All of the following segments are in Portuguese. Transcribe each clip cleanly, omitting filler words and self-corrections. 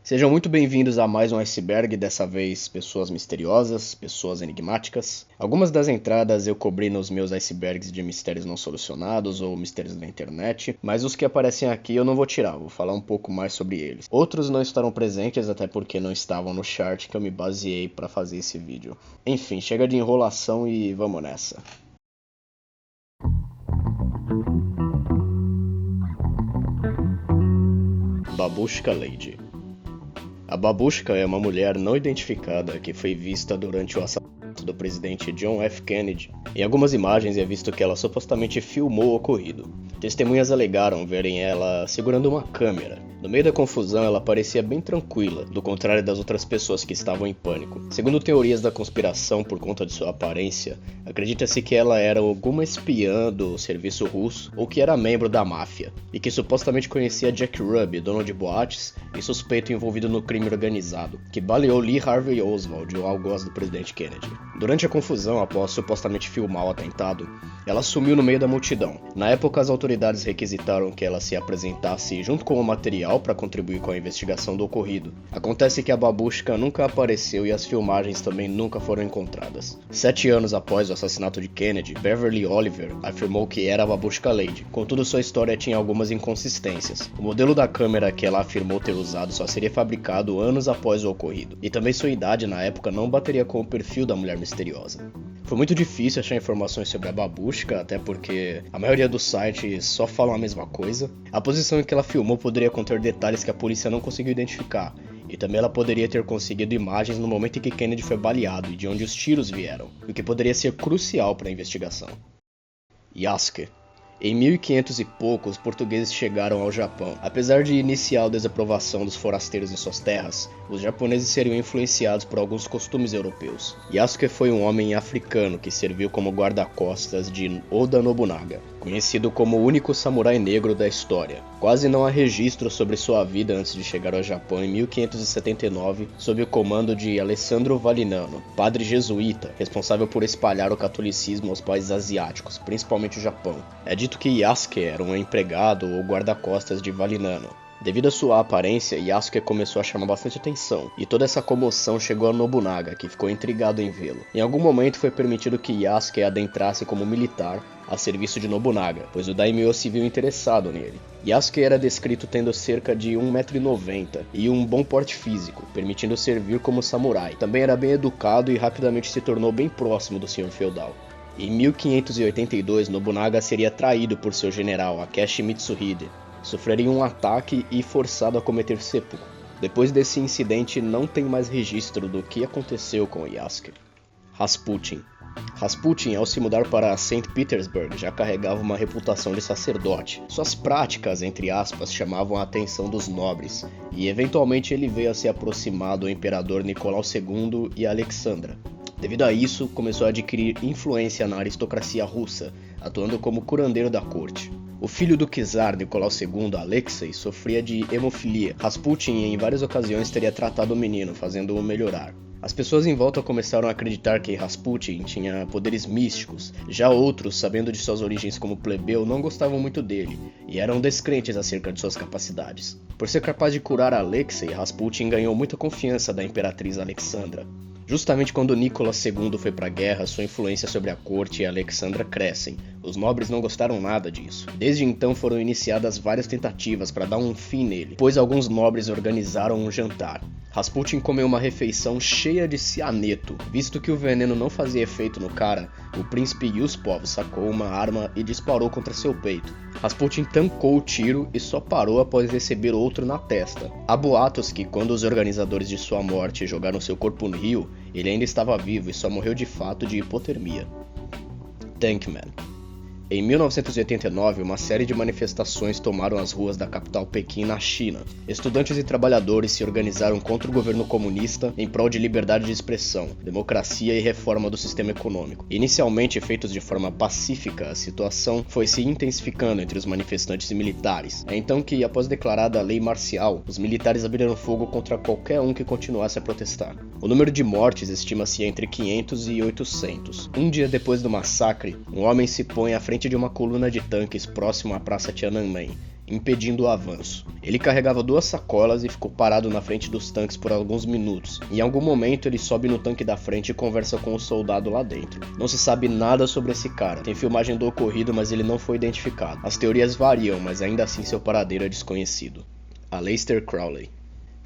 Sejam muito bem-vindos a mais um iceberg, dessa vez pessoas misteriosas, pessoas enigmáticas. Algumas das entradas eu cobri nos meus icebergs de mistérios não solucionados ou mistérios da internet, mas os que aparecem aqui eu não vou tirar, vou falar um pouco mais sobre eles. Outros não estarão presentes, até porque não estavam no chart que eu me baseei para fazer esse vídeo. Enfim, chega de enrolação e vamos nessa. Babushka Lady. A Babushka é uma mulher não identificada que foi vista durante o assassinato do presidente John F. Kennedy. Em algumas imagens é visto que ela supostamente filmou o ocorrido. Testemunhas alegaram verem ela segurando uma câmera. No meio da confusão, ela parecia bem tranquila, do contrário das outras pessoas que estavam em pânico. Segundo teorias da conspiração por conta de sua aparência, acredita-se que ela era alguma espiã do serviço russo ou que era membro da máfia, e que supostamente conhecia Jack Ruby, dono de boates e suspeito envolvido no crime organizado, que baleou Lee Harvey Oswald, o algoz do presidente Kennedy. Durante a confusão, após supostamente filmar o atentado, ela sumiu no meio da multidão. Na época, as autoridades requisitaram que ela se apresentasse junto com o material para contribuir com a investigação do ocorrido. Acontece que a Babushka nunca apareceu e as filmagens também nunca foram encontradas. 7 anos após o assassinato de Kennedy, Beverly Oliver afirmou que era a Babushka Lady. Contudo, sua história tinha algumas inconsistências. O modelo da câmera que ela afirmou ter usado só seria fabricado anos após o ocorrido, e também sua idade na época não bateria com o perfil da mulher misteriosa. Foi muito difícil achar informações sobre a Babushka, até porque a maioria dos sites só falam a mesma coisa. A posição em que ela filmou poderia conter detalhes que a polícia não conseguiu identificar, e também ela poderia ter conseguido imagens no momento em que Kennedy foi baleado e de onde os tiros vieram, o que poderia ser crucial para a investigação. Yasuke. Em 1500 e pouco, os portugueses chegaram ao Japão. Apesar de inicial desaprovação dos forasteiros em suas terras, os japoneses seriam influenciados por alguns costumes europeus. Yasuke foi um homem africano que serviu como guarda-costas de Oda Nobunaga, conhecido como o único samurai negro da história. Quase não há registro sobre sua vida antes de chegar ao Japão em 1579, sob o comando de Alessandro Valignano, padre jesuíta, responsável por espalhar o catolicismo aos países asiáticos, principalmente o Japão. É dito que Yasuke era um empregado ou guarda-costas de Valignano. Devido à sua aparência, Yasuke começou a chamar bastante atenção, e toda essa comoção chegou a Nobunaga, que ficou intrigado em vê-lo. Em algum momento foi permitido que Yasuke adentrasse como militar a serviço de Nobunaga, pois o daimyo se viu interessado nele. Yasuke era descrito tendo cerca de 1,90 m e um bom porte físico, permitindo servir como samurai. Também era bem educado e rapidamente se tornou bem próximo do senhor feudal. Em 1582, Nobunaga seria traído por seu general, Akechi Mitsuhide. Sofreria um ataque e forçado a cometer seppuku. Depois desse incidente, não tem mais registro do que aconteceu com Yasuke. Rasputin. Rasputin, ao se mudar para St. Petersburg, já carregava uma reputação de sacerdote. Suas práticas, entre aspas, chamavam a atenção dos nobres, e eventualmente ele veio a se aproximar do imperador Nicolau II e Alexandra. Devido a isso, começou a adquirir influência na aristocracia russa, atuando como curandeiro da corte. O filho do czar Nicolau II, Alexei, sofria de hemofilia. Rasputin em várias ocasiões teria tratado o menino, fazendo-o melhorar. As pessoas em volta começaram a acreditar que Rasputin tinha poderes místicos. Já outros, sabendo de suas origens como plebeu, não gostavam muito dele e eram descrentes acerca de suas capacidades. Por ser capaz de curar Alexei, Rasputin ganhou muita confiança da imperatriz Alexandra. Justamente quando Nicolas II foi para a guerra, sua influência sobre a corte e Alexandra crescem. Os nobres não gostaram nada disso. Desde então foram iniciadas várias tentativas para dar um fim nele, pois alguns nobres organizaram um jantar. Rasputin comeu uma refeição cheia de cianeto. Visto que o veneno não fazia efeito no cara, o príncipe Yuspov sacou uma arma e disparou contra seu peito. Rasputin tancou o tiro e só parou após receber outro na testa. Há boatos que, quando os organizadores de sua morte jogaram seu corpo no rio, ele ainda estava vivo e só morreu de fato de hipotermia. Tankman. Em 1989, uma série de manifestações tomaram as ruas da capital Pequim, na China. Estudantes e trabalhadores se organizaram contra o governo comunista em prol de liberdade de expressão, democracia e reforma do sistema econômico. Inicialmente feitos de forma pacífica, a situação foi se intensificando entre os manifestantes e militares. É então que, após declarada a lei marcial, os militares abriram fogo contra qualquer um que continuasse a protestar. O número de mortes estima-se entre 500 e 800. Um dia depois do massacre, um homem se põe à frente de uma coluna de tanques próximo à Praça Tiananmen impedindo o avanço. Ele carregava 2 sacolas e ficou parado na frente dos tanques por alguns minutos. Em algum momento ele sobe no tanque da frente e conversa com um soldado lá dentro. Não se sabe nada sobre esse cara. Tem filmagem do ocorrido, mas ele não foi identificado. As teorias variam, mas ainda assim seu paradeiro é desconhecido. Aleister Crowley.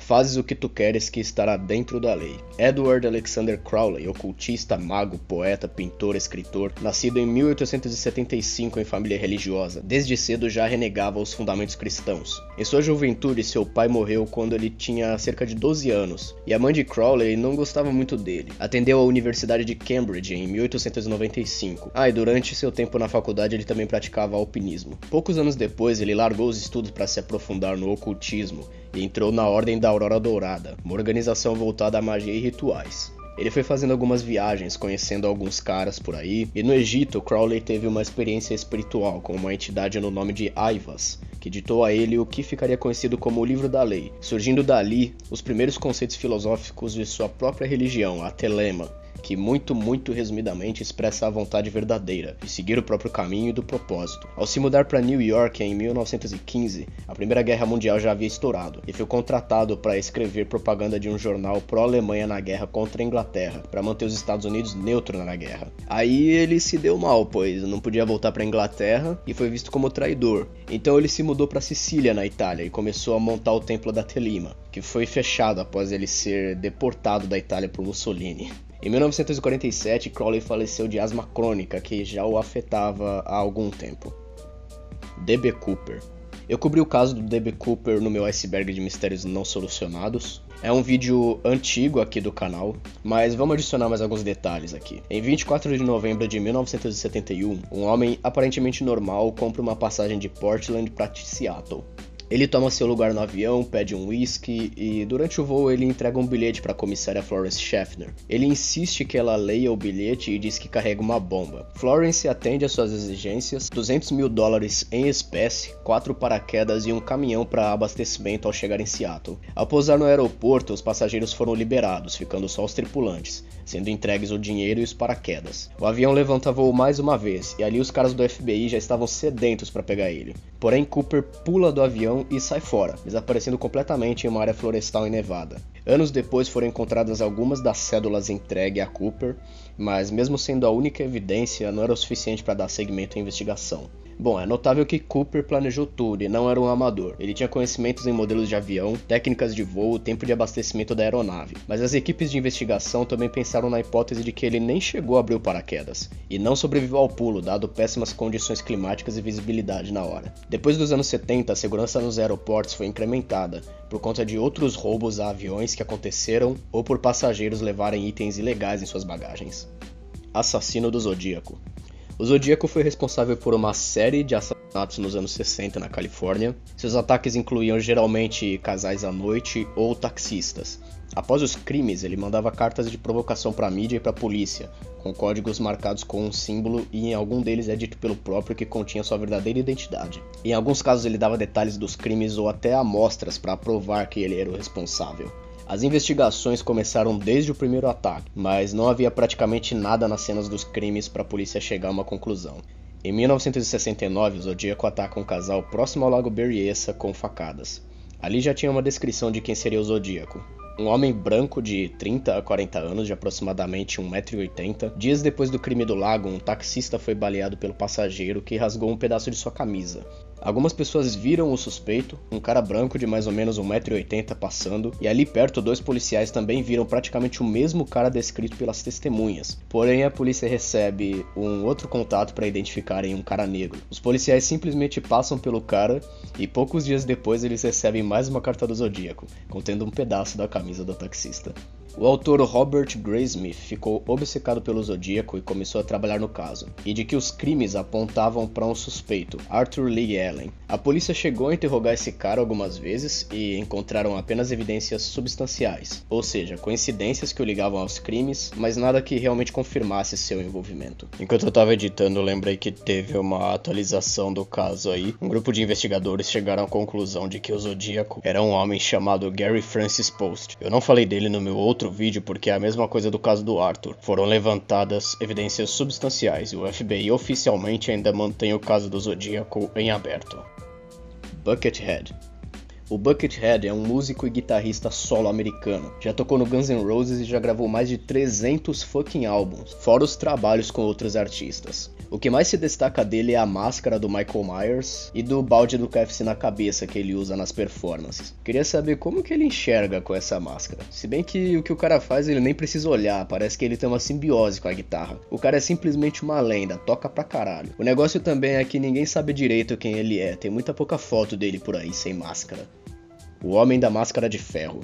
Fazes o que tu queres que estará dentro da lei. Edward Alexander Crowley, ocultista, mago, poeta, pintor, escritor, nascido em 1875 em família religiosa, desde cedo já renegava os fundamentos cristãos. Em sua juventude, seu pai morreu quando ele tinha cerca de 12 anos, e a mãe de Crowley não gostava muito dele. Atendeu à Universidade de Cambridge em 1895. E durante seu tempo na faculdade ele também praticava alpinismo. Poucos anos depois, ele largou os estudos para se aprofundar no ocultismo, e entrou na Ordem da Aurora Dourada, uma organização voltada à magia e rituais. Ele foi fazendo algumas viagens, conhecendo alguns caras por aí, e no Egito, Crowley teve uma experiência espiritual com uma entidade no nome de Aivas, que ditou a ele o que ficaria conhecido como o Livro da Lei, surgindo dali os primeiros conceitos filosóficos de sua própria religião, a Telema, que muito resumidamente expressa a vontade verdadeira, de seguir o próprio caminho e do propósito. Ao se mudar para New York em 1915, a Primeira Guerra Mundial já havia estourado, e foi contratado para escrever propaganda de um jornal pró-Alemanha na guerra contra a Inglaterra, para manter os Estados Unidos neutros na guerra. Aí ele se deu mal, pois não podia voltar para a Inglaterra e foi visto como traidor. Então ele se mudou para Sicília, na Itália, e começou a montar o Templo da Telima, que foi fechado após ele ser deportado da Itália por Mussolini. Em 1947, Crowley faleceu de asma crônica, que já o afetava há algum tempo. D.B. Cooper. Eu cobri o caso do D.B. Cooper no meu iceberg de mistérios não solucionados. É um vídeo antigo aqui do canal, mas vamos adicionar mais alguns detalhes aqui. Em 24 de novembro de 1971, um homem aparentemente normal compra uma passagem de Portland para Seattle. Ele toma seu lugar no avião, pede um whisky e durante o voo ele entrega um bilhete para a comissária Florence Schaffner. Ele insiste que ela leia o bilhete e diz que carrega uma bomba. Florence atende às suas exigências, $200 mil em espécie, 4 paraquedas e um caminhão para abastecimento ao chegar em Seattle. Ao pousar no aeroporto, os passageiros foram liberados, ficando só os tripulantes, sendo entregues o dinheiro e os paraquedas. O avião levanta voo mais uma vez, e ali os caras do FBI já estavam sedentos para pegar ele. Porém, Cooper pula do avião e sai fora, desaparecendo completamente em uma área florestal e nevada. Anos depois foram encontradas algumas das cédulas entregues a Cooper, mas mesmo sendo a única evidência, não era o suficiente para dar seguimento à investigação. Bom, é notável que Cooper planejou tudo e não era um amador. Ele tinha conhecimentos em modelos de avião, técnicas de voo, tempo de abastecimento da aeronave. Mas as equipes de investigação também pensaram na hipótese de que ele nem chegou a abrir o paraquedas, e não sobreviveu ao pulo, dado péssimas condições climáticas e visibilidade na hora. Depois dos anos 70, a segurança nos aeroportos foi incrementada, por conta de outros roubos a aviões que aconteceram, ou por passageiros levarem itens ilegais em suas bagagens. Assassino do Zodíaco. O Zodíaco foi responsável por uma série de assassinatos nos anos 60 na Califórnia. Seus ataques incluíam geralmente casais à noite ou taxistas. Após os crimes, ele mandava cartas de provocação para a mídia e para a polícia, com códigos marcados com um símbolo, e em algum deles é dito pelo próprio que continha sua verdadeira identidade. Em alguns casos ele dava detalhes dos crimes ou até amostras para provar que ele era o responsável. As investigações começaram desde o primeiro ataque, mas não havia praticamente nada nas cenas dos crimes para a polícia chegar a uma conclusão. Em 1969, o Zodíaco ataca um casal próximo ao Lago Berryessa com facadas. Ali já tinha uma descrição de quem seria o Zodíaco. Um homem branco de 30 a 40 anos, de aproximadamente 1,80 m. Dias depois do crime do lago, um taxista foi baleado pelo passageiro que rasgou um pedaço de sua camisa. Algumas pessoas viram o suspeito, um cara branco de mais ou menos 1,80 m passando, e ali perto 2 policiais também viram praticamente o mesmo cara descrito pelas testemunhas. Porém, a polícia recebe um outro contato para identificarem um cara negro. Os policiais simplesmente passam pelo cara e poucos dias depois eles recebem mais uma carta do Zodíaco, contendo um pedaço da camisa do taxista. O autor Robert Graysmith ficou obcecado pelo Zodíaco e começou a trabalhar no caso, e de que os crimes apontavam para um suspeito, Arthur Lee Allen. A polícia chegou a interrogar esse cara algumas vezes e encontraram apenas evidências substanciais, ou seja, coincidências que o ligavam aos crimes, mas nada que realmente confirmasse seu envolvimento. Enquanto eu estava editando, eu lembrei que teve uma atualização do caso aí. Um grupo de investigadores chegaram à conclusão de que o Zodíaco era um homem chamado Gary Francis Post. Eu não falei dele no meu outro vídeo porque é a mesma coisa do caso do Arthur. Foram levantadas evidências substanciais e o FBI oficialmente ainda mantém o caso do Zodíaco em aberto. Buckethead. O Buckethead é um músico e guitarrista solo americano. Já tocou no Guns N' Roses e já gravou mais de 300 fucking álbuns, fora os trabalhos com outros artistas. O que mais se destaca dele é a máscara do Michael Myers e do balde do KFC na cabeça que ele usa nas performances. Queria saber como que ele enxerga com essa máscara. Se bem que o cara faz ele nem precisa olhar, parece que ele tem uma simbiose com a guitarra. O cara é simplesmente uma lenda, toca pra caralho. O negócio também é que ninguém sabe direito quem ele é, tem muita pouca foto dele por aí sem máscara. O Homem da Máscara de Ferro.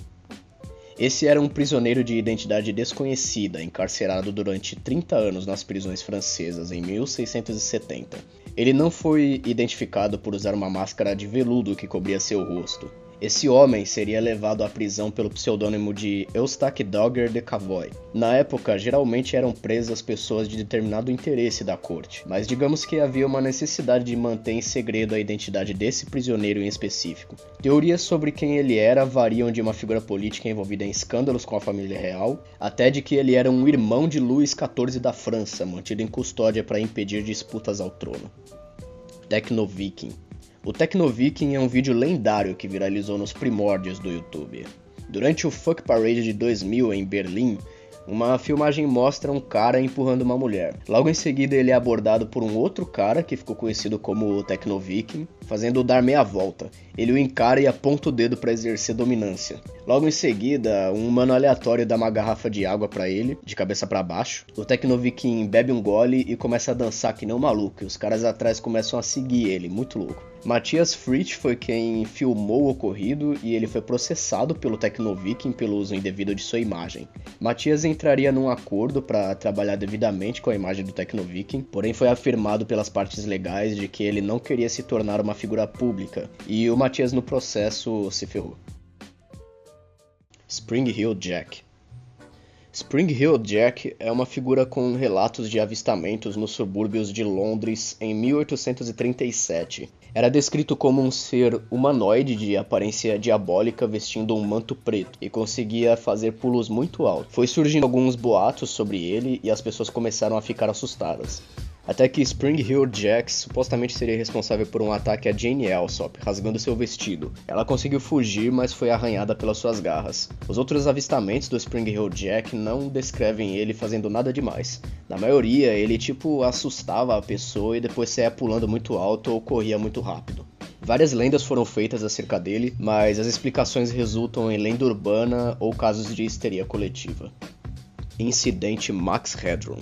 Esse era um prisioneiro de identidade desconhecida, encarcerado durante 30 anos nas prisões francesas em 1670. Ele não foi identificado por usar uma máscara de veludo que cobria seu rosto. Esse homem seria levado à prisão pelo pseudônimo de Eustache Dogger de Cavoy. Na época, geralmente eram presas pessoas de determinado interesse da corte, mas digamos que havia uma necessidade de manter em segredo a identidade desse prisioneiro em específico. Teorias sobre quem ele era variam de uma figura política envolvida em escândalos com a família real, até de que ele era um irmão de Luís XIV da França, mantido em custódia para impedir disputas ao trono. Techno-Viking. O Techno-Viking é um vídeo lendário que viralizou nos primórdios do YouTube. Durante o Fuck Parade de 2000 em Berlim, uma filmagem mostra um cara empurrando uma mulher. Logo em seguida ele é abordado por um outro cara que ficou conhecido como o Techno-Viking, fazendo-o dar meia volta. Ele o encara e aponta o dedo para exercer dominância. Logo em seguida, um humano aleatório dá uma garrafa de água para ele, de cabeça para baixo. O Techno-Viking bebe um gole e começa a dançar que nem um maluco, e os caras atrás começam a seguir ele, muito louco. Matthias Fritsch foi quem filmou o ocorrido e ele foi processado pelo Techno-Viking pelo uso indevido de sua imagem. Matthias entraria num acordo para trabalhar devidamente com a imagem do Techno-Viking, porém foi afirmado pelas partes legais de que ele não queria se tornar uma figura pública, e o Matthias no processo se ferrou. Spring Heel Jack. Spring Heel Jack é uma figura com relatos de avistamentos nos subúrbios de Londres em 1837. Era descrito como um ser humanoide de aparência diabólica vestindo um manto preto e conseguia fazer pulos muito altos. Foi surgindo alguns boatos sobre ele e as pessoas começaram a ficar assustadas. Até que Spring Heel Jack supostamente seria responsável por um ataque a Jane Alsop, rasgando seu vestido. Ela conseguiu fugir, mas foi arranhada pelas suas garras. Os outros avistamentos do Spring Heel Jack não descrevem ele fazendo nada demais. Na maioria, ele assustava a pessoa e depois saía pulando muito alto ou corria muito rápido. Várias lendas foram feitas acerca dele, mas as explicações resultam em lenda urbana ou casos de histeria coletiva. Incidente Max Headroom.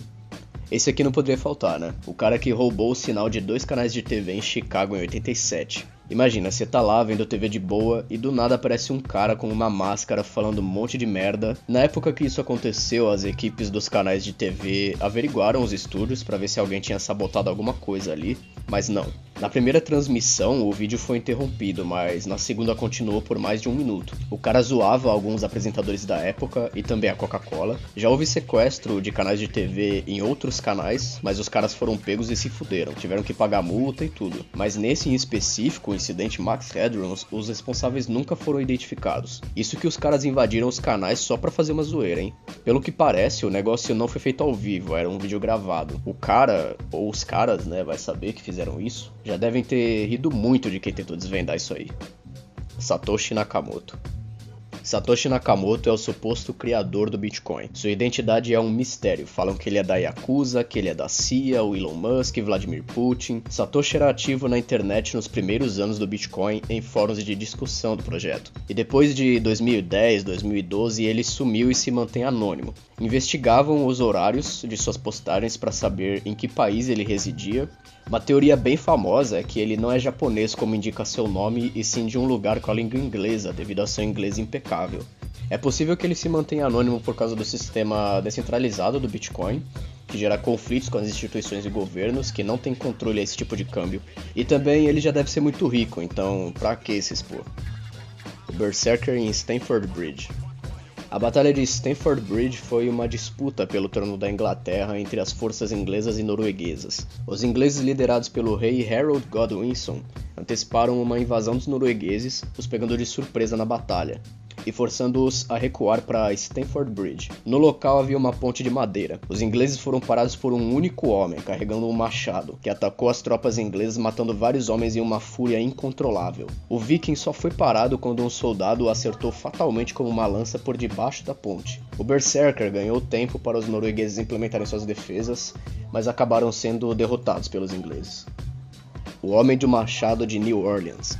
Esse aqui não poderia faltar, né? O cara que roubou o sinal de 2 canais de TV em Chicago em 87. Imagina, você tá lá vendo TV de boa e do nada aparece um cara com uma máscara falando um monte de merda. Na época que isso aconteceu, as equipes dos canais de TV averiguaram os estúdios pra ver se alguém tinha sabotado alguma coisa ali, mas não. Na primeira transmissão, o vídeo foi interrompido, mas na segunda continuou por mais de 1 minuto. O cara zoava alguns apresentadores da época e também a Coca-Cola. Já houve sequestro de canais de TV em outros canais, mas os caras foram pegos e se fuderam. Tiveram que pagar multa e tudo. Mas nesse em específico, o incidente Max Headroom, os responsáveis nunca foram identificados. Isso que os caras invadiram os canais só pra fazer uma zoeira, hein? Pelo que parece, o negócio não foi feito ao vivo, era um vídeo gravado. O cara, ou os caras, né, vai saber que fizeram isso, já devem ter rido muito de quem tentou desvendar isso aí. Satoshi Nakamoto. Satoshi Nakamoto é o suposto criador do Bitcoin. Sua identidade é um mistério. Falam que ele é da Yakuza, que ele é da CIA, o Elon Musk, Vladimir Putin. Satoshi era ativo na internet nos primeiros anos do Bitcoin em fóruns de discussão do projeto. E depois de 2010, 2012, ele sumiu e se mantém anônimo. Investigavam os horários de suas postagens para saber em que país ele residia. Uma teoria bem famosa é que ele não é japonês como indica seu nome, e sim de um lugar com a língua inglesa, devido ao seu inglês impecável. É possível que ele se mantenha anônimo por causa do sistema descentralizado do Bitcoin, que gera conflitos com as instituições e governos que não têm controle a esse tipo de câmbio. E também ele já deve ser muito rico, então pra que se expor? O Berserker em Stamford Bridge. A Batalha de Stamford Bridge foi uma disputa pelo trono da Inglaterra entre as forças inglesas e norueguesas. Os ingleses, liderados pelo rei Harold Godwinson, anteciparam uma invasão dos noruegueses, os pegando de surpresa na batalha. e forçando-os a recuar para Stamford Bridge. No local havia uma ponte de madeira. Os ingleses foram parados por um único homem, carregando um machado, que atacou as tropas inglesas, matando vários homens em uma fúria incontrolável. O viking só foi parado quando um soldado o acertou fatalmente com uma lança por debaixo da ponte. O Berserker ganhou tempo para os noruegueses implementarem suas defesas, mas acabaram sendo derrotados pelos ingleses. O Homem do Machado de New Orleans.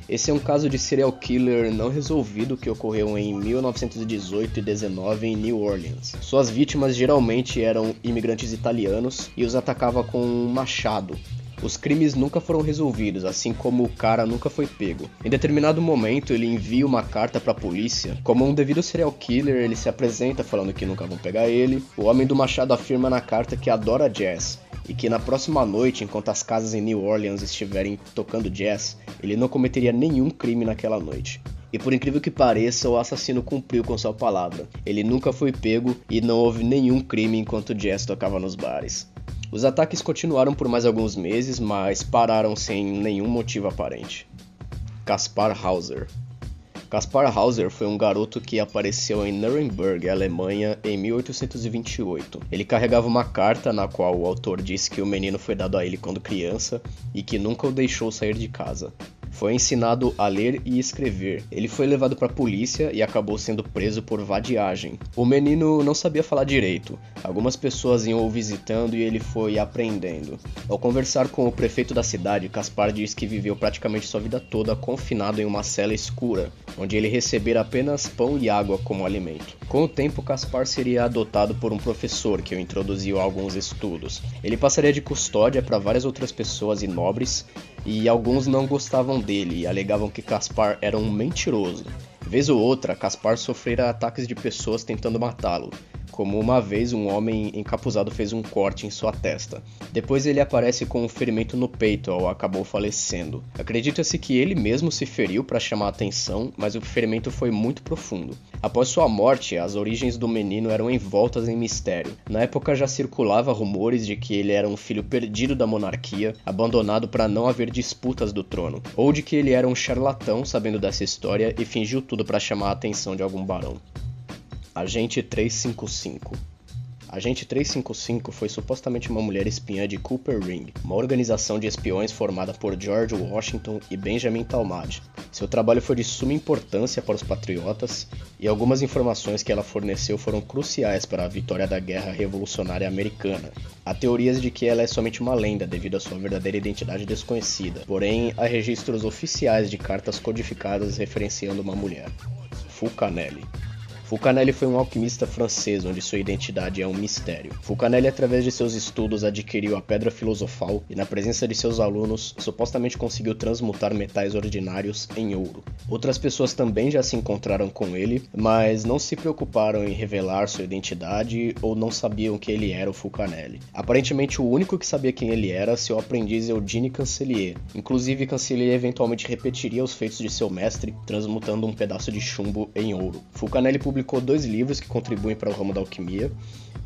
Esse é um caso de serial killer não resolvido que ocorreu em 1918 e 19 em New Orleans. Suas vítimas geralmente eram imigrantes italianos e os atacava com um machado. Os crimes nunca foram resolvidos, assim como o cara nunca foi pego. Em determinado momento, ele envia uma carta para a polícia. Como um devido serial killer, ele se apresenta falando que nunca vão pegar ele. O Homem do Machado afirma na carta que adora jazz e que na próxima noite, enquanto as casas em New Orleans estiverem tocando jazz, ele não cometeria nenhum crime naquela noite. E por incrível que pareça, o assassino cumpriu com sua palavra. Ele nunca foi pego e não houve nenhum crime enquanto o jazz tocava nos bares. Os ataques continuaram por mais alguns meses, mas pararam sem nenhum motivo aparente. Kaspar Hauser. Kaspar Hauser foi um garoto que apareceu em Nuremberg, Alemanha, em 1828. Ele carregava uma carta na qual o autor disse que o menino foi dado a ele quando criança e que nunca o deixou sair de casa. Foi ensinado a ler e escrever. Ele foi levado para a polícia e acabou sendo preso por vadiagem. O menino não sabia falar direito. Algumas pessoas iam o visitando e ele foi aprendendo. Ao conversar com o prefeito da cidade, Kaspar diz que viveu praticamente sua vida toda confinado em uma cela escura, onde ele recebera apenas pão e água como alimento. Com o tempo, Kaspar seria adotado por um professor que o introduziu a alguns estudos. Ele passaria de custódia para várias outras pessoas e nobres, e alguns não gostavam dele e alegavam que Kaspar era um mentiroso. Vez ou outra, Kaspar sofrera ataques de pessoas tentando matá-lo, como uma vez um homem encapuzado fez um corte em sua testa. Depois ele aparece com um ferimento no peito ou acabou falecendo. Acredita-se que ele mesmo se feriu para chamar a atenção, mas o ferimento foi muito profundo. Após sua morte, as origens do menino eram envoltas em mistério. Na época já circulava rumores de que ele era um filho perdido da monarquia, abandonado para não haver disputas do trono, ou de que ele era um charlatão sabendo dessa história e fingiu tudo para chamar a atenção de algum barão. Agente 355. Agente 355 foi supostamente uma mulher espiã de Cooper Ring, uma organização de espiões formada por George Washington e Benjamin Talmadge. Seu trabalho foi de suma importância para os patriotas e algumas informações que ela forneceu foram cruciais para a vitória da Guerra Revolucionária Americana. Há teorias de que ela é somente uma lenda devido à sua verdadeira identidade desconhecida, porém há registros oficiais de cartas codificadas referenciando uma mulher. Fulcanelli. Fulcanelli foi um alquimista francês onde sua identidade é um mistério. Fulcanelli, através de seus estudos, adquiriu a Pedra Filosofal e, na presença de seus alunos, supostamente conseguiu transmutar metais ordinários em ouro. Outras pessoas também já se encontraram com ele, mas não se preocuparam em revelar sua identidade ou não sabiam que ele era o Fulcanelli. Aparentemente, o único que sabia quem ele era, seu aprendiz Eugène Cancelier. Inclusive, Cancelier eventualmente repetiria os feitos de seu mestre, transmutando um pedaço de chumbo em ouro. Fulcanelli publicou 2 livros que contribuem para o ramo da alquimia,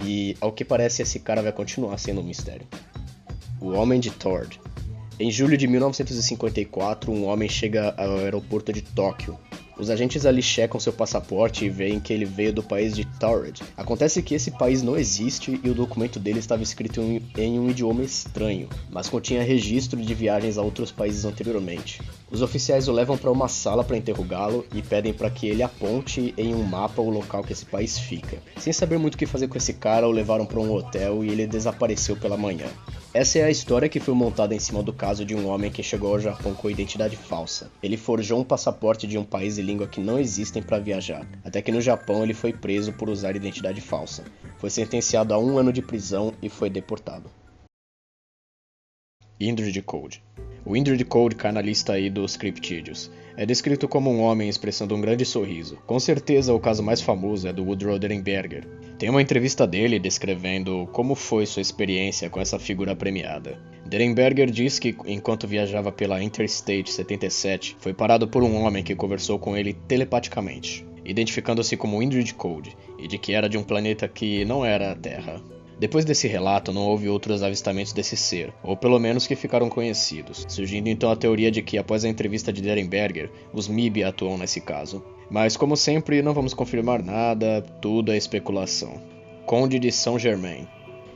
e ao que parece esse cara vai continuar sendo um mistério. O Homem de Tord. Em julho de 1954, um homem chega ao aeroporto de Tóquio. Os agentes ali checam seu passaporte e veem que ele veio do país de Taured. Acontece que esse país não existe e o documento dele estava escrito em um idioma estranho, mas continha registro de viagens a outros países anteriormente. Os oficiais o levam para uma sala para interrogá-lo e pedem para que ele aponte em um mapa o local que esse país fica. Sem saber muito o que fazer com esse cara, o levaram para um hotel e ele desapareceu pela manhã. Essa é a história que foi montada em cima do caso de um homem que chegou ao Japão com identidade falsa. Ele forjou um passaporte de um país e língua que não existem para viajar, até que no Japão ele foi preso por usar identidade falsa. Foi sentenciado a 1 ano de prisão e foi deportado. Indrid Cold. O Indrid Cold cai na lista aí dos criptídeos. É descrito como um homem expressando um grande sorriso. Com certeza o caso mais famoso é do Woodrow Derenberger. Tem uma entrevista dele descrevendo como foi sua experiência com essa figura premiada. Derenberger diz que enquanto viajava pela Interstate 77, foi parado por um homem que conversou com ele telepaticamente, identificando-se como Indrid Cold, e de que era de um planeta que não era a Terra. Depois desse relato, não houve outros avistamentos desse ser, ou pelo menos que ficaram conhecidos, surgindo então a teoria de que após a entrevista de Derenberger, os MIB atuam nesse caso. Mas como sempre, não vamos confirmar nada, tudo é especulação. Conde de Saint-Germain.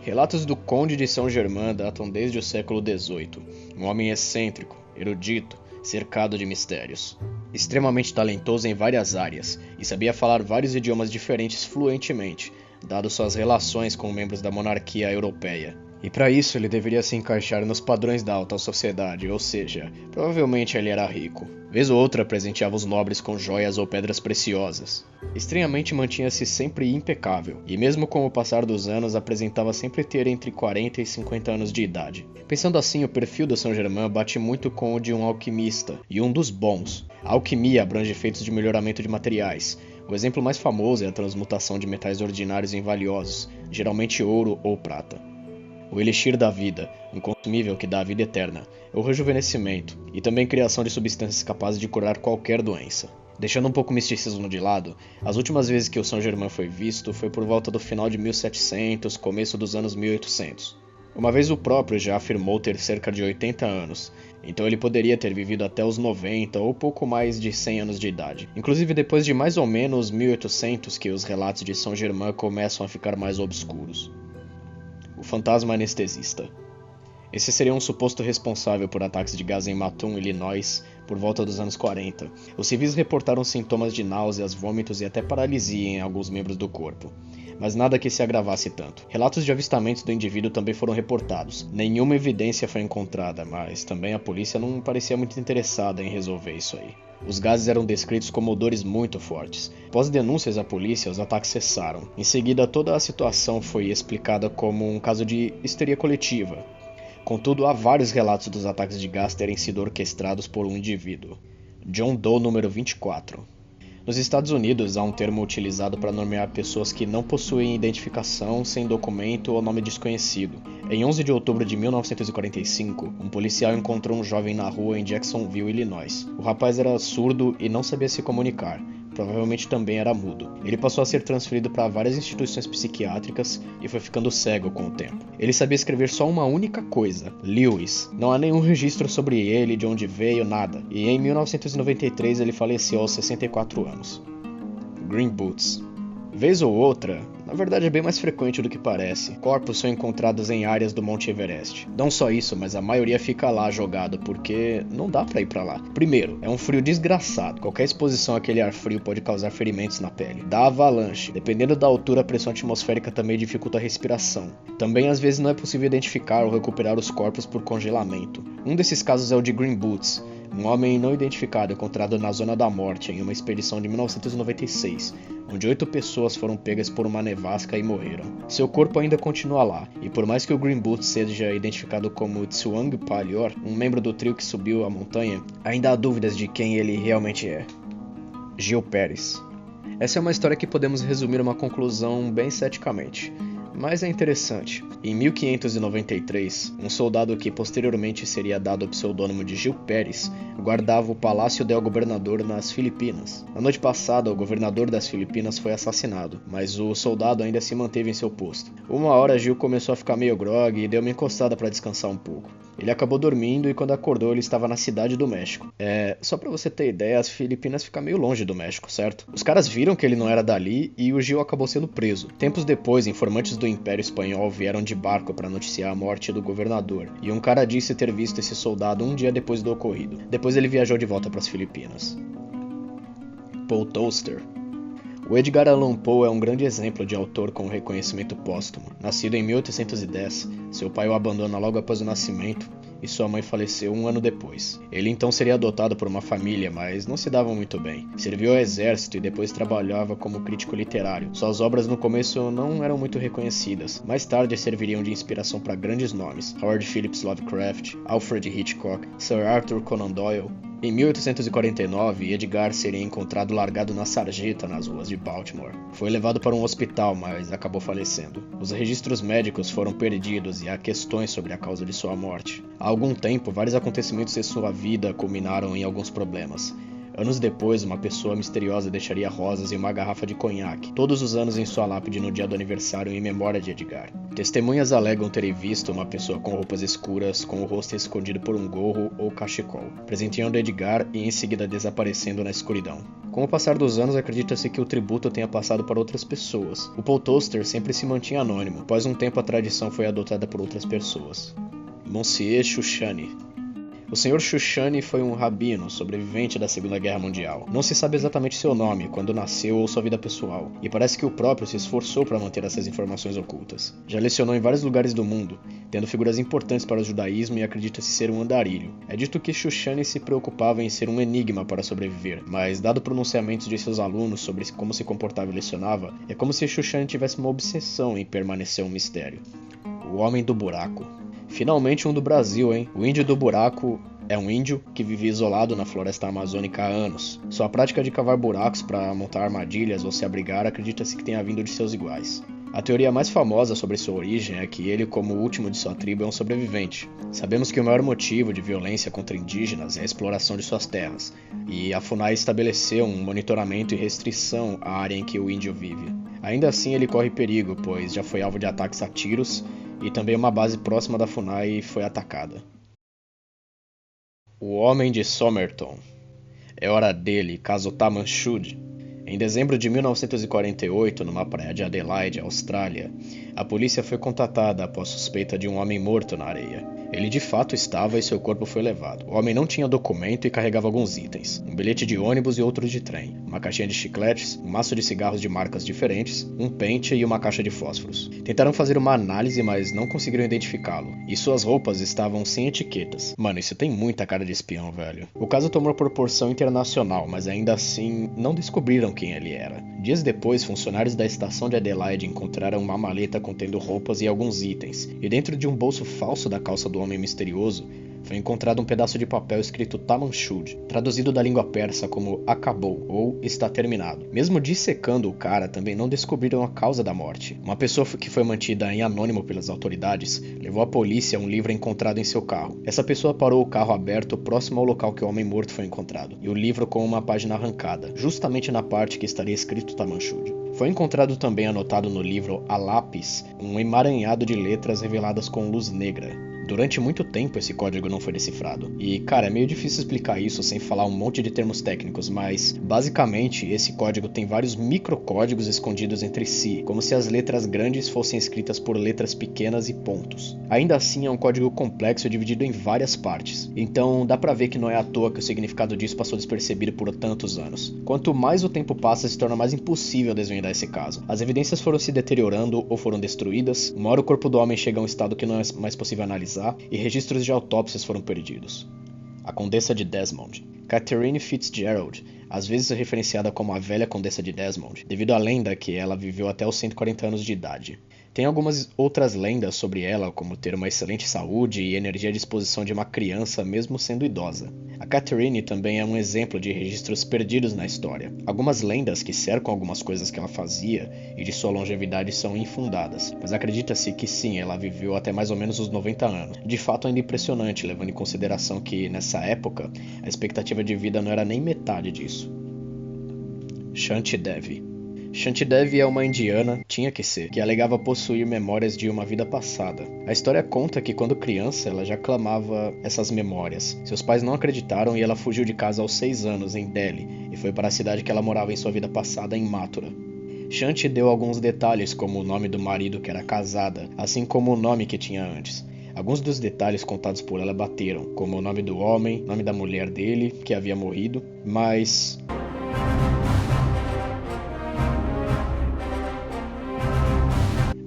Relatos do Conde de Saint-Germain datam desde o século XVIII, um homem excêntrico, erudito, cercado de mistérios. Extremamente talentoso em várias áreas, e sabia falar vários idiomas diferentes fluentemente, dado suas relações com membros da monarquia europeia. E para isso ele deveria se encaixar nos padrões da alta sociedade, ou seja, provavelmente ele era rico. Vez ou outra presenteava os nobres com joias ou pedras preciosas. Estranhamente mantinha-se sempre impecável, e mesmo com o passar dos anos apresentava sempre ter entre 40 e 50 anos de idade. Pensando assim, o perfil do Saint-Germain bate muito com o de um alquimista, e um dos bons. A alquimia abrange efeitos de melhoramento de materiais. O exemplo mais famoso é a transmutação de metais ordinários em valiosos, geralmente ouro ou prata. O elixir da vida, um consumível que dá a vida eterna, é o rejuvenescimento e também criação de substâncias capazes de curar qualquer doença. Deixando um pouco o misticismo de lado, as últimas vezes que o Saint-Germain foi visto foi por volta do final de 1700, começo dos anos 1800. Uma vez o próprio já afirmou ter cerca de 80 anos, então ele poderia ter vivido até os 90 ou pouco mais de 100 anos de idade. Inclusive depois de mais ou menos 1800 que os relatos de Saint-Germain começam a ficar mais obscuros. O fantasma anestesista. Esse seria um suposto responsável por ataques de gás em Mattoon, Illinois, por volta dos anos 40. Os civis reportaram sintomas de náuseas, vômitos e até paralisia em alguns membros do corpo, mas nada que se agravasse tanto. Relatos de avistamentos do indivíduo também foram reportados. Nenhuma evidência foi encontrada, mas também a polícia não parecia muito interessada em resolver isso aí. Os gases eram descritos como odores muito fortes. Após denúncias à polícia, os ataques cessaram. Em seguida, toda a situação foi explicada como um caso de histeria coletiva. Contudo, há vários relatos dos ataques de gás terem sido orquestrados por um indivíduo. John Doe número 24. Nos Estados Unidos, há um termo utilizado para nomear pessoas que não possuem identificação, sem documento ou nome desconhecido. Em 11 de outubro de 1945, um policial encontrou um jovem na rua em Jacksonville, Illinois. O rapaz era surdo e não sabia se comunicar. Provavelmente também era mudo. Ele passou a ser transferido para várias instituições psiquiátricas e foi ficando cego com o tempo. Ele sabia escrever só uma única coisa: Lewis. Não há nenhum registro sobre ele, de onde veio, nada. E em 1993 ele faleceu aos 64 anos. Green Boots. Vez ou outra, na verdade é bem mais frequente do que parece, corpos são encontrados em áreas do Monte Everest. Não só isso, mas a maioria fica lá jogado porque não dá pra ir pra lá. Primeiro, é um frio desgraçado, qualquer exposição àquele ar frio pode causar ferimentos na pele. Dá avalanche, dependendo da altura a pressão atmosférica também dificulta a respiração. Também às vezes não é possível identificar ou recuperar os corpos por congelamento. Um desses casos é o de Green Boots, um homem não identificado encontrado na Zona da Morte em uma expedição de 1996, onde 8 pessoas foram pegas por uma nevasca e morreram. Seu corpo ainda continua lá, e por mais que o Green Boots seja identificado como Tsewang Palior, um membro do trio que subiu a montanha, ainda há dúvidas de quem ele realmente é. Gil Pérez. Essa é uma história que podemos resumir uma conclusão bem ceticamente. Mas é interessante. Em 1593, um soldado que posteriormente seria dado o pseudônimo de Gil Pérez guardava o Palácio del Governador nas Filipinas. Na noite passada, o governador das Filipinas foi assassinado, mas o soldado ainda se manteve em seu posto. Uma hora, Gil começou a ficar meio grogue e deu uma encostada para descansar um pouco. Ele acabou dormindo e quando acordou ele estava na cidade do México. Só pra você ter ideia, as Filipinas ficam meio longe do México, certo? Os caras viram que ele não era dali e o Gil acabou sendo preso. Tempos depois, informantes do Império Espanhol vieram de barco para noticiar a morte do governador, e um cara disse ter visto esse soldado um dia depois do ocorrido. Depois ele viajou de volta para as Filipinas. Paul Toster. O Edgar Allan Poe é um grande exemplo de autor com reconhecimento póstumo. Nascido em 1810, seu pai o abandona logo após o nascimento e sua mãe faleceu um ano depois. Ele então seria adotado por uma família, mas não se davam muito bem. Serviu ao exército e depois trabalhava como crítico literário. Suas obras no começo não eram muito reconhecidas. Mais tarde serviriam de inspiração para grandes nomes: Howard Phillips Lovecraft, Alfred Hitchcock, Sir Arthur Conan Doyle. Em 1849, Edgar seria encontrado largado na sarjeta nas ruas de Baltimore. Foi levado para um hospital, mas acabou falecendo. Os registros médicos foram perdidos e há questões sobre a causa de sua morte. Há algum tempo, vários acontecimentos de sua vida culminaram em alguns problemas. Anos depois, uma pessoa misteriosa deixaria rosas e uma garrafa de conhaque, todos os anos em sua lápide no dia do aniversário em memória de Edgar. Testemunhas alegam terem visto uma pessoa com roupas escuras, com o rosto escondido por um gorro ou cachecol, presenteando Edgar e em seguida desaparecendo na escuridão. Com o passar dos anos, acredita-se que o tributo tenha passado para outras pessoas. O Paul Toaster sempre se mantinha anônimo, após um tempo a tradição foi adotada por outras pessoas. Monsieur Shushani. O Sr. Shushani foi um rabino sobrevivente da Segunda Guerra Mundial. Não se sabe exatamente seu nome, quando nasceu ou sua vida pessoal, e parece que o próprio se esforçou para manter essas informações ocultas. Já lecionou em vários lugares do mundo, tendo figuras importantes para o judaísmo e acredita-se ser um andarilho. É dito que Shushani se preocupava em ser um enigma para sobreviver, mas dado pronunciamentos de seus alunos sobre como se comportava e lecionava, é como se Shushani tivesse uma obsessão em permanecer um mistério. O Homem do Buraco. Finalmente um do Brasil, hein? O Índio do Buraco é um índio que vive isolado na floresta amazônica há anos. Sua prática de cavar buracos para montar armadilhas ou se abrigar acredita-se que tenha vindo de seus iguais. A teoria mais famosa sobre sua origem é que ele, como o último de sua tribo, é um sobrevivente. Sabemos que o maior motivo de violência contra indígenas é a exploração de suas terras, e a FUNAI estabeleceu um monitoramento e restrição à área em que o índio vive. Ainda assim, ele corre perigo, pois já foi alvo de ataques a tiros, e também uma base próxima da FUNAI foi atacada. O Homem de Somerton. É hora dele, caso Tamanchud. Em dezembro de 1948, numa praia de Adelaide, Austrália, a polícia foi contatada após suspeita de um homem morto na areia. Ele de fato estava e seu corpo foi levado. O homem não tinha documento e carregava alguns itens: um bilhete de ônibus e outro de trem, uma caixinha de chicletes, um maço de cigarros de marcas diferentes, um pente e uma caixa de fósforos. Tentaram fazer uma análise, mas não conseguiram identificá-lo, e suas roupas estavam sem etiquetas. Mano, isso tem muita cara de espião, velho. O caso tomou proporção internacional, mas ainda assim não descobriram quem ele era. Dias depois, funcionários da estação de Adelaide encontraram uma maleta contendo roupas e alguns itens, e dentro de um bolso falso da calça do homem misterioso, foi encontrado um pedaço de papel escrito Tamanchud, traduzido da língua persa como acabou ou está terminado. Mesmo dissecando o cara, também não descobriram a causa da morte. Uma pessoa que foi mantida em anônimo pelas autoridades levou à polícia um livro encontrado em seu carro. Essa pessoa parou o carro aberto próximo ao local que o homem morto foi encontrado, e o livro com uma página arrancada, justamente na parte que estaria escrito Tamanchud. Foi encontrado também anotado no livro a lápis um emaranhado de letras reveladas com luz negra. Durante muito tempo esse código não foi decifrado. E, cara, é meio difícil explicar isso sem falar um monte de termos técnicos, mas basicamente esse código tem vários microcódigos escondidos entre si, como se as letras grandes fossem escritas por letras pequenas e pontos. Ainda assim é um código complexo dividido em várias partes, então dá pra ver que não é à toa que o significado disso passou despercebido por tantos anos. Quanto mais o tempo passa, se torna mais impossível desvendar esse caso. As evidências foram se deteriorando ou foram destruídas, uma hora o corpo do homem chega a um estado que não é mais possível analisar, e registros de autópsias foram perdidos. A Condessa de Desmond. Catherine Fitzgerald, às vezes referenciada como a velha Condessa de Desmond, devido à lenda que ela viveu até os 140 anos de idade. Tem algumas outras lendas sobre ela, como ter uma excelente saúde e energia à disposição de uma criança mesmo sendo idosa. A Catherine também é um exemplo de registros perdidos na história. Algumas lendas que cercam algumas coisas que ela fazia e de sua longevidade são infundadas, mas acredita-se que sim, ela viveu até mais ou menos os 90 anos. De fato ainda impressionante, levando em consideração que, nessa época, a expectativa de vida não era nem metade disso. Shanti Devi. Shanti Devi é uma indiana, tinha que ser, que alegava possuir memórias de uma vida passada. A história conta que quando criança ela já clamava essas memórias. Seus pais não acreditaram e ela fugiu de casa aos 6 anos, em Delhi, e foi para a cidade que ela morava em sua vida passada, em Mathura. Shanti deu alguns detalhes, como o nome do marido que era casada, assim como o nome que tinha antes. Alguns dos detalhes contados por ela bateram, como o nome do homem, nome da mulher dele, que havia morrido, mas...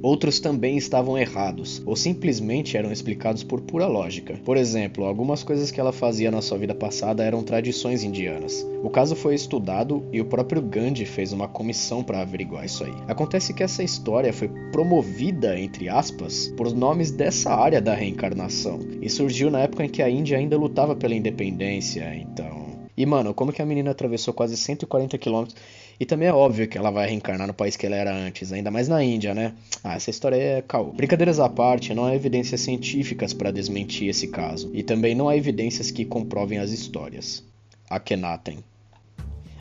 outros também estavam errados, ou simplesmente eram explicados por pura lógica. Por exemplo, algumas coisas que ela fazia na sua vida passada eram tradições indianas. O caso foi estudado e o próprio Gandhi fez uma comissão para averiguar isso aí. Acontece que essa história foi promovida, entre aspas, por nomes dessa área da reencarnação, e surgiu na época em que a Índia ainda lutava pela independência, então... E mano, como que a menina atravessou quase 140 quilômetros? E também é óbvio que ela vai reencarnar no país que ela era antes, ainda mais na Índia, né? Ah, essa história é caô. Brincadeiras à parte, não há evidências científicas para desmentir esse caso. E também não há evidências que comprovem as histórias. Akhenaten.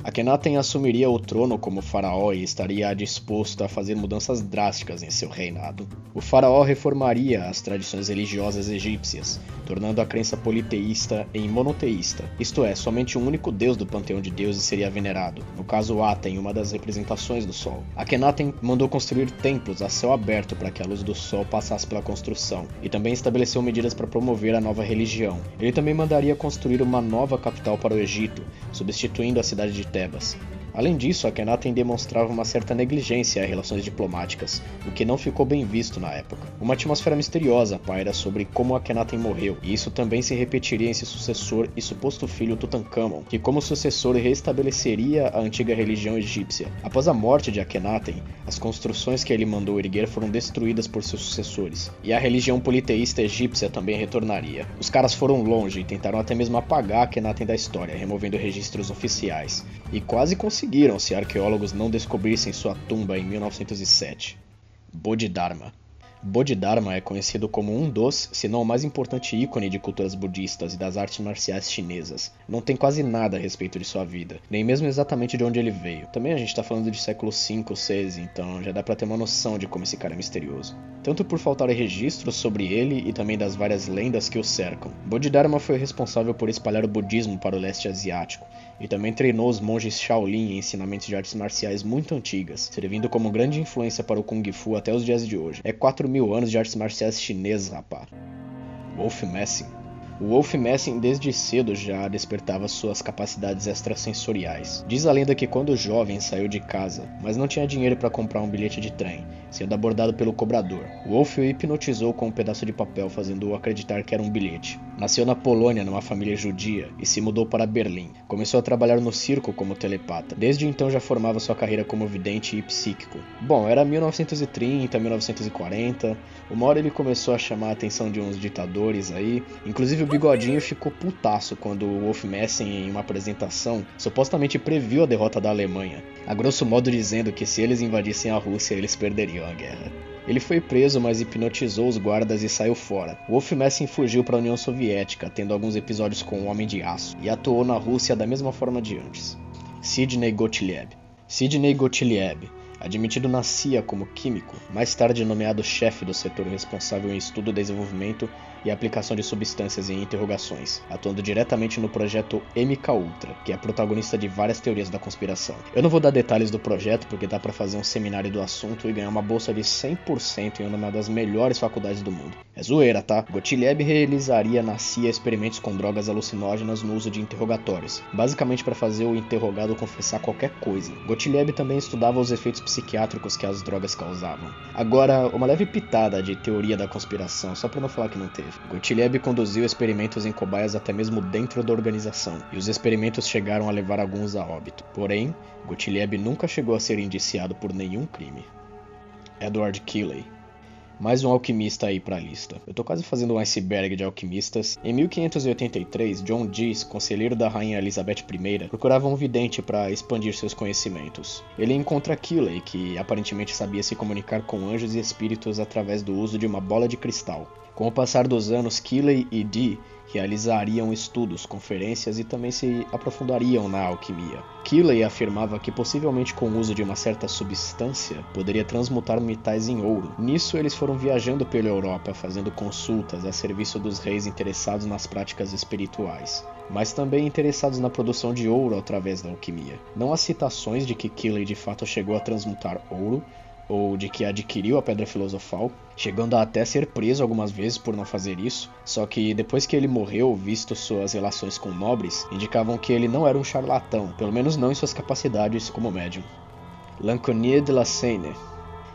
Akhenaten assumiria o trono como faraó e estaria disposto a fazer mudanças drásticas em seu reinado. O faraó reformaria as tradições religiosas egípcias, tornando a crença politeísta em monoteísta, isto é, somente um único deus do panteão de deuses seria venerado, no caso Aten, uma das representações do sol. Akhenaten mandou construir templos a céu aberto para que a luz do sol passasse pela construção, e também estabeleceu medidas para promover a nova religião. Ele também mandaria construir uma nova capital para o Egito, substituindo a cidade de Tebas. Além disso, Akhenaten demonstrava uma certa negligência a relações diplomáticas, o que não ficou bem visto na época. Uma atmosfera misteriosa paira sobre como Akhenaten morreu, e isso também se repetiria em seu sucessor e suposto filho Tutankhamon, que como sucessor restabeleceria a antiga religião egípcia. Após a morte de Akhenaten, as construções que ele mandou erguer foram destruídas por seus sucessores, e a religião politeísta egípcia também retornaria. Os caras foram longe e tentaram até mesmo apagar Akhenaten da história, removendo registros oficiais, e quase conseguiram se arqueólogos não descobrissem sua tumba em 1907. Bodhidharma. Bodhidharma é conhecido como um dos, se não o mais importante ícone de culturas budistas e das artes marciais chinesas. Não tem quase nada a respeito de sua vida, nem mesmo exatamente de onde ele veio. Também a gente tá falando de século V ou VI, então já dá pra ter uma noção de como esse cara é misterioso. Tanto por faltar registros sobre ele e também das várias lendas que o cercam. Bodhidharma foi responsável por espalhar o budismo para o leste asiático, e também treinou os monges Shaolin em ensinamentos de artes marciais muito antigas, servindo como grande influência para o Kung Fu até os dias de hoje. É 4.000 anos de artes marciais chinesas, rapá. Wolf Messing. O Wolf Messing desde cedo já despertava suas capacidades extrasensoriais. Diz a lenda que quando jovem saiu de casa, mas não tinha dinheiro para comprar um bilhete de trem, sendo abordado pelo cobrador. Wolf o hipnotizou com um pedaço de papel, fazendo-o acreditar que era um bilhete. Nasceu na Polônia, numa família judia, e se mudou para Berlim. Começou a trabalhar no circo como telepata. Desde então já formava sua carreira como vidente e psíquico. Bom, era 1930, 1940. Uma hora ele começou a chamar a atenção de uns ditadores aí. Inclusive o Bigodinho ficou putaço quando o Wolf Messing, em uma apresentação, supostamente previu a derrota da Alemanha. A grosso modo dizendo que se eles invadissem a Rússia, eles perderiam a guerra. Ele foi preso, mas hipnotizou os guardas e saiu fora. Wolf Messing fugiu para a União Soviética, tendo alguns episódios com o Homem de Aço, e atuou na Rússia da mesma forma de antes. Sidney Gottlieb. Sidney Gottlieb, admitido na CIA como químico, mais tarde nomeado chefe do setor responsável em estudo, desenvolvimento e aplicação de substâncias em interrogações, atuando diretamente no projeto MKUltra, que é protagonista de várias teorias da conspiração. Eu não vou dar detalhes do projeto porque dá pra fazer um seminário do assunto e ganhar uma bolsa de 100% em uma das melhores faculdades do mundo. É zoeira, tá? Gottlieb realizaria na CIA experimentos com drogas alucinógenas no uso de interrogatórios, basicamente para fazer o interrogado confessar qualquer coisa. Gottlieb também estudava os efeitos psiquiátricos que as drogas causavam. Agora, uma leve pitada de teoria da conspiração, só pra não falar que não teve. Gottlieb conduziu experimentos em cobaias até mesmo dentro da organização, e os experimentos chegaram a levar alguns a óbito. Porém, Gottlieb nunca chegou a ser indiciado por nenhum crime. Edward Keeley. Mais um alquimista aí pra lista. Eu tô quase fazendo um iceberg de alquimistas. Em 1583, John Dee, conselheiro da rainha Elizabeth I, procurava um vidente para expandir seus conhecimentos. Ele encontra Keeley, que aparentemente sabia se comunicar com anjos e espíritos através do uso de uma bola de cristal. Com o passar dos anos, Keeley e Dee realizariam estudos, conferências e também se aprofundariam na alquimia. Keeley afirmava que possivelmente com o uso de uma certa substância poderia transmutar metais em ouro. Nisso eles foram viajando pela Europa, fazendo consultas a serviço dos reis interessados nas práticas espirituais, mas também interessados na produção de ouro através da alquimia. Não há citações de que Keeley de fato chegou a transmutar ouro, ou de que adquiriu a Pedra Filosofal, chegando a até ser preso algumas vezes por não fazer isso, só que depois que ele morreu, visto suas relações com nobres, indicavam que ele não era um charlatão, pelo menos não em suas capacidades como médium. Lanconier de la Seine.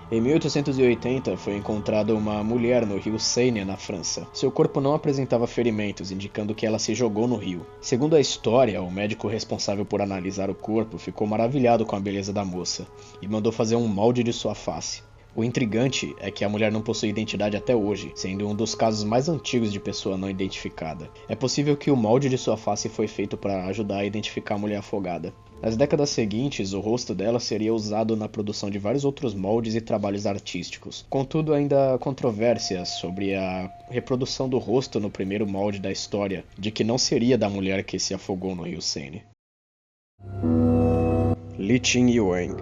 Em 1880 foi encontrada uma mulher no rio Seine, na França. Seu corpo não apresentava ferimentos, indicando que ela se jogou no rio. Segundo a história, o médico responsável por analisar o corpo ficou maravilhado com a beleza da moça e mandou fazer um molde de sua face. O intrigante é que a mulher não possui identidade até hoje, sendo um dos casos mais antigos de pessoa não identificada. É possível que o molde de sua face foi feito para ajudar a identificar a mulher afogada. Nas décadas seguintes, o rosto dela seria usado na produção de vários outros moldes e trabalhos artísticos. Contudo, ainda há controvérsias sobre a reprodução do rosto no primeiro molde da história, de que não seria da mulher que se afogou no rio Seine. Li Qing-Yuan.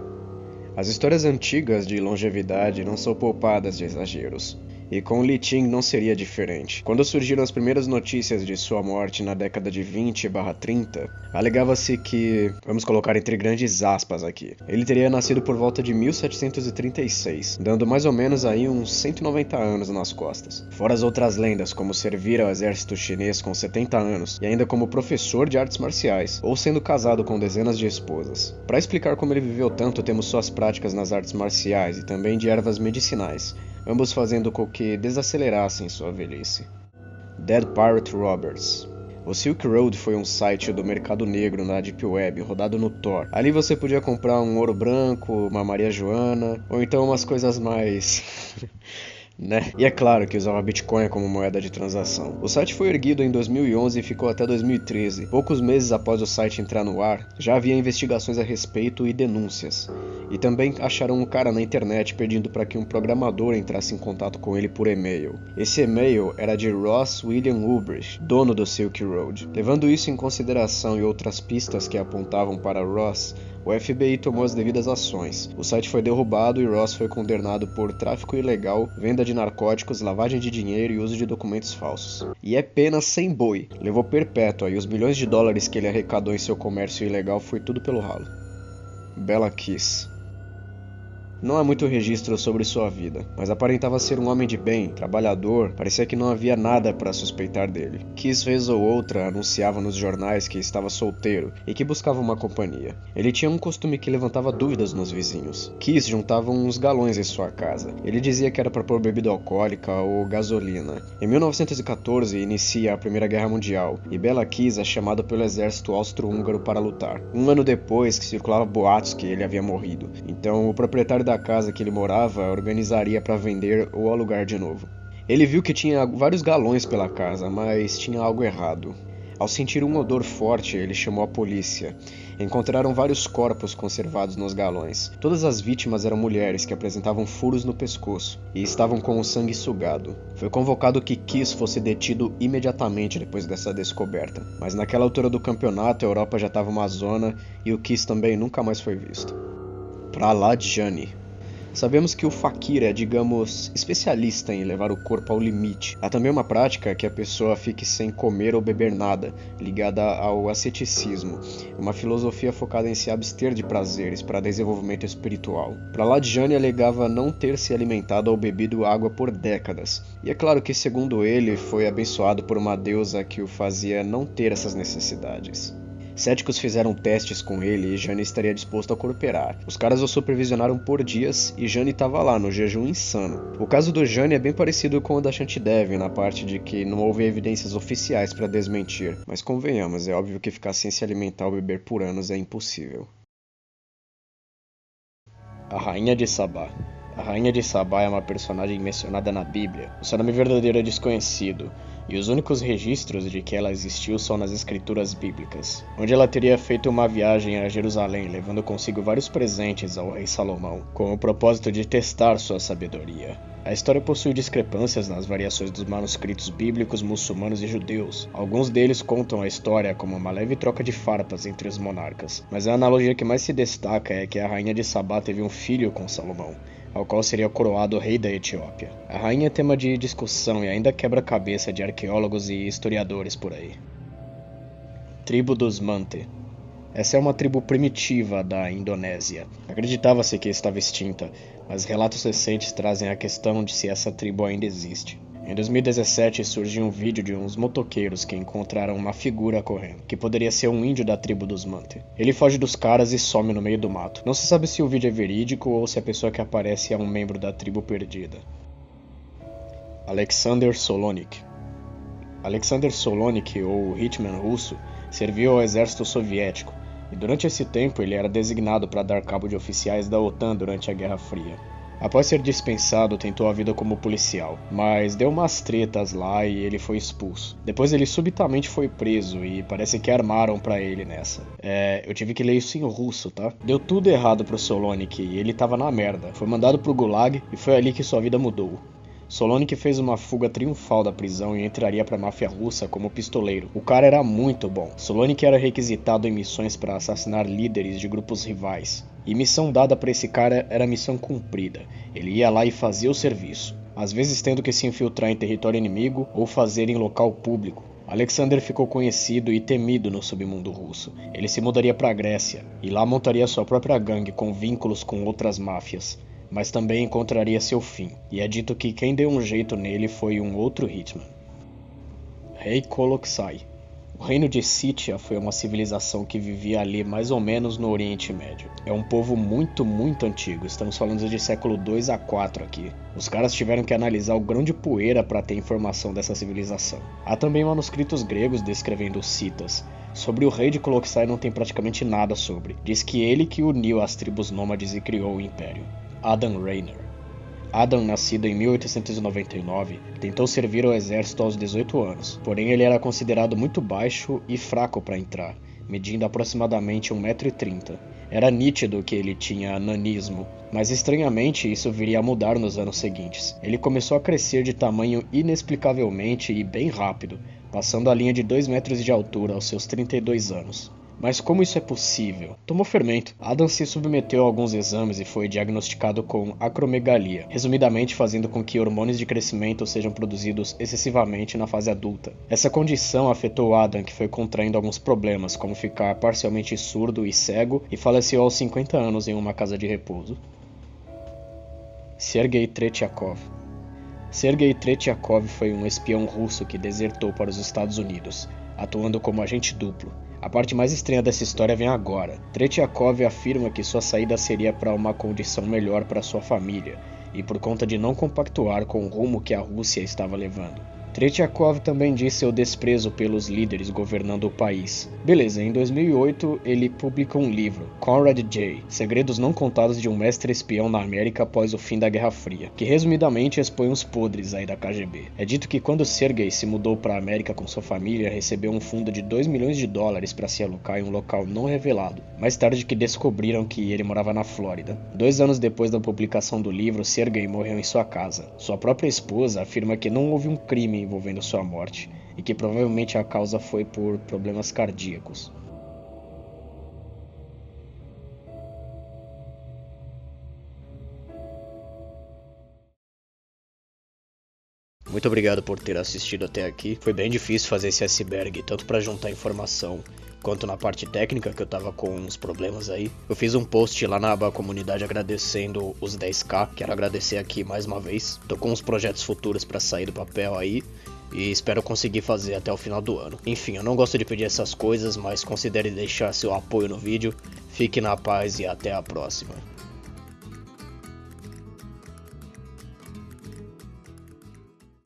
As histórias antigas de longevidade não são poupadas de exageros. E com Li Qing não seria diferente. Quando surgiram as primeiras notícias de sua morte na década de 20/30, alegava-se que, vamos colocar entre grandes aspas aqui, ele teria nascido por volta de 1736, dando mais ou menos aí uns 190 anos nas costas. Fora as outras lendas, como servir ao exército chinês com 70 anos, e ainda como professor de artes marciais, ou sendo casado com dezenas de esposas. Para explicar como ele viveu tanto, temos suas práticas nas artes marciais e também de ervas medicinais, ambos fazendo com que desacelerassem sua velhice. Dead Pirate Roberts. O Silk Road foi um site do mercado negro na Deep Web, rodado no Tor. Ali você podia comprar um ouro branco, uma Maria Joana, ou então umas coisas mais... né? E é claro que usava Bitcoin como moeda de transação. O site foi erguido em 2011 e ficou até 2013. Poucos meses após o site entrar no ar, já havia investigações a respeito e denúncias. E também acharam um cara na internet pedindo para que um programador entrasse em contato com ele por e-mail. Esse e-mail era de Ross William Ulbricht, dono do Silk Road. Levando isso em consideração e outras pistas que apontavam para Ross, o FBI tomou as devidas ações. O site foi derrubado e Ross foi condenado por tráfico ilegal, venda de narcóticos, lavagem de dinheiro e uso de documentos falsos. E é pena sem boi. Levou perpétua e os bilhões de dólares que ele arrecadou em seu comércio ilegal foi tudo pelo ralo. Bella Kiss. Não há muito registro sobre sua vida, mas aparentava ser um homem de bem, trabalhador, parecia que não havia nada para suspeitar dele. Kiss vez ou outra anunciava nos jornais que estava solteiro e que buscava uma companhia. Ele tinha um costume que levantava dúvidas nos vizinhos. Kiss juntava uns galões em sua casa. Ele dizia que era para pôr bebida alcoólica ou gasolina. Em 1914 inicia a Primeira Guerra Mundial e Bella Kiss é chamado pelo exército austro-húngaro para lutar. Um ano depois que circulava boatos que ele havia morrido. Então o proprietário da casa que ele morava organizaria para vender ou alugar de novo. Ele viu que tinha vários galões pela casa, mas tinha algo errado. Ao sentir um odor forte, ele chamou a polícia. Encontraram vários corpos conservados nos galões. Todas as vítimas eram mulheres que apresentavam furos no pescoço e estavam com o sangue sugado. Foi convocado que Kiss fosse detido imediatamente depois dessa descoberta. Mas naquela altura do campeonato, a Europa já estava uma zona e o Kiss também nunca mais foi visto. Prahlad Jani. Sabemos que o fakir é, digamos, especialista em levar o corpo ao limite. Há também uma prática que a pessoa fique sem comer ou beber nada, ligada ao asceticismo, uma filosofia focada em se abster de prazeres para desenvolvimento espiritual. Prahlad Jani alegava não ter se alimentado ou bebido água por décadas, e é claro que, segundo ele, foi abençoado por uma deusa que o fazia não ter essas necessidades. Céticos fizeram testes com ele e Jani estaria disposto a cooperar. Os caras o supervisionaram por dias e Jani estava lá, no jejum insano. O caso do Jani é bem parecido com o da Shantidev, na parte de que não houve evidências oficiais para desmentir. Mas convenhamos, é óbvio que ficar sem se alimentar ou beber por anos é impossível. A Rainha de Sabá. A Rainha de Sabá é uma personagem mencionada na Bíblia. O seu nome verdadeiro é desconhecido, e os únicos registros de que ela existiu são nas escrituras bíblicas, onde ela teria feito uma viagem a Jerusalém, levando consigo vários presentes ao rei Salomão, com o propósito de testar sua sabedoria. A história possui discrepâncias nas variações dos manuscritos bíblicos, muçulmanos e judeus. Alguns deles contam a história como uma leve troca de farpas entre os monarcas, mas a analogia que mais se destaca é que a Rainha de Sabá teve um filho com Salomão, ao qual seria coroado o rei da Etiópia. A rainha é tema de discussão e ainda quebra a cabeça de arqueólogos e historiadores por aí. Tribo dos Mante. Essa é uma tribo primitiva da Indonésia. Acreditava-se que estava extinta, mas relatos recentes trazem a questão de se essa tribo ainda existe. Em 2017 surgiu um vídeo de uns motoqueiros que encontraram uma figura correndo, que poderia ser um índio da tribo dos Mante. Ele foge dos caras e some no meio do mato. Não se sabe se o vídeo é verídico ou se a pessoa que aparece é um membro da tribo perdida. Alexander Solonik. Alexander Solonik, ou Hitman russo, serviu ao exército soviético, e durante esse tempo ele era designado para dar cabo de oficiais da OTAN durante a Guerra Fria. Após ser dispensado, tentou a vida como policial, mas deu umas tretas lá e ele foi expulso. Depois ele subitamente foi preso e parece que armaram pra ele nessa. Eu tive que ler isso em russo, tá? Deu tudo errado pro Solonik e ele tava na merda. Foi mandado pro Gulag e foi ali que sua vida mudou. Solonic fez uma fuga triunfal da prisão e entraria para a máfia russa como pistoleiro. O cara era muito bom. Solonic era requisitado em missões para assassinar líderes de grupos rivais. E missão dada para esse cara era missão cumprida. Ele ia lá e fazia o serviço, às vezes tendo que se infiltrar em território inimigo ou fazer em local público. Alexander ficou conhecido e temido no submundo russo. Ele se mudaria para a Grécia e lá montaria sua própria gangue com vínculos com outras máfias. Mas também encontraria seu fim, e é dito que quem deu um jeito nele foi um outro Hitman. Rei Koloksai. O reino de Scythia foi uma civilização que vivia ali mais ou menos no Oriente Médio. É um povo muito antigo, estamos falando de século 2 a 4 aqui. Os caras tiveram que analisar o grão de poeira para ter informação dessa civilização. Há também manuscritos gregos descrevendo os Citas. Sobre o rei de Koloksai não tem praticamente nada sobre. Diz que ele que uniu as tribos nômades e criou o império. Adam Rayner. Adam, nascido em 1899, tentou servir ao exército aos 18 anos, porém ele era considerado muito baixo e fraco para entrar, medindo aproximadamente 1,30 m. Era nítido que ele tinha nanismo, mas estranhamente isso viria a mudar nos anos seguintes. Ele começou a crescer de tamanho inexplicavelmente e bem rápido, passando a linha de 2 metros de altura aos seus 32 anos. Mas como isso é possível? Tomou fermento. Adam se submeteu a alguns exames e foi diagnosticado com acromegalia, resumidamente fazendo com que hormônios de crescimento sejam produzidos excessivamente na fase adulta. Essa condição afetou Adam, que foi contraindo alguns problemas, como ficar parcialmente surdo e cego, e faleceu aos 50 anos em uma casa de repouso. Sergei Tretyakov. Sergei Tretyakov foi um espião russo que desertou para os Estados Unidos, atuando como agente duplo. A parte mais estranha dessa história vem agora. Tretyakov afirma que sua saída seria para uma condição melhor para sua família, e por conta de não compactuar com o rumo que a Rússia estava levando. Tretyakov também diz seu desprezo pelos líderes governando o país. Beleza, em 2008 ele publica um livro, Conrad J. Segredos não contados de um mestre espião na América após o fim da Guerra Fria, que resumidamente expõe os podres aí da KGB. É dito que quando Sergei se mudou para a América com sua família, recebeu um fundo de $2 milhões para se alocar em um local não revelado. Mais tarde que descobriram que ele morava na Flórida. 2 anos depois da publicação do livro, Sergei morreu em sua casa. Sua própria esposa afirma que não houve um crime envolvendo sua morte, e que provavelmente a causa foi por problemas cardíacos. Muito obrigado por ter assistido até aqui. Foi bem difícil fazer esse iceberg, tanto para juntar informação quanto na parte técnica, que eu tava com uns problemas aí. Eu fiz um post lá na aba comunidade agradecendo os 10k, quero agradecer aqui mais uma vez. Tô com uns projetos futuros para sair do papel aí, e espero conseguir fazer até o final do ano. Enfim, eu não gosto de pedir essas coisas, mas considere deixar seu apoio no vídeo. Fique na paz e até a próxima.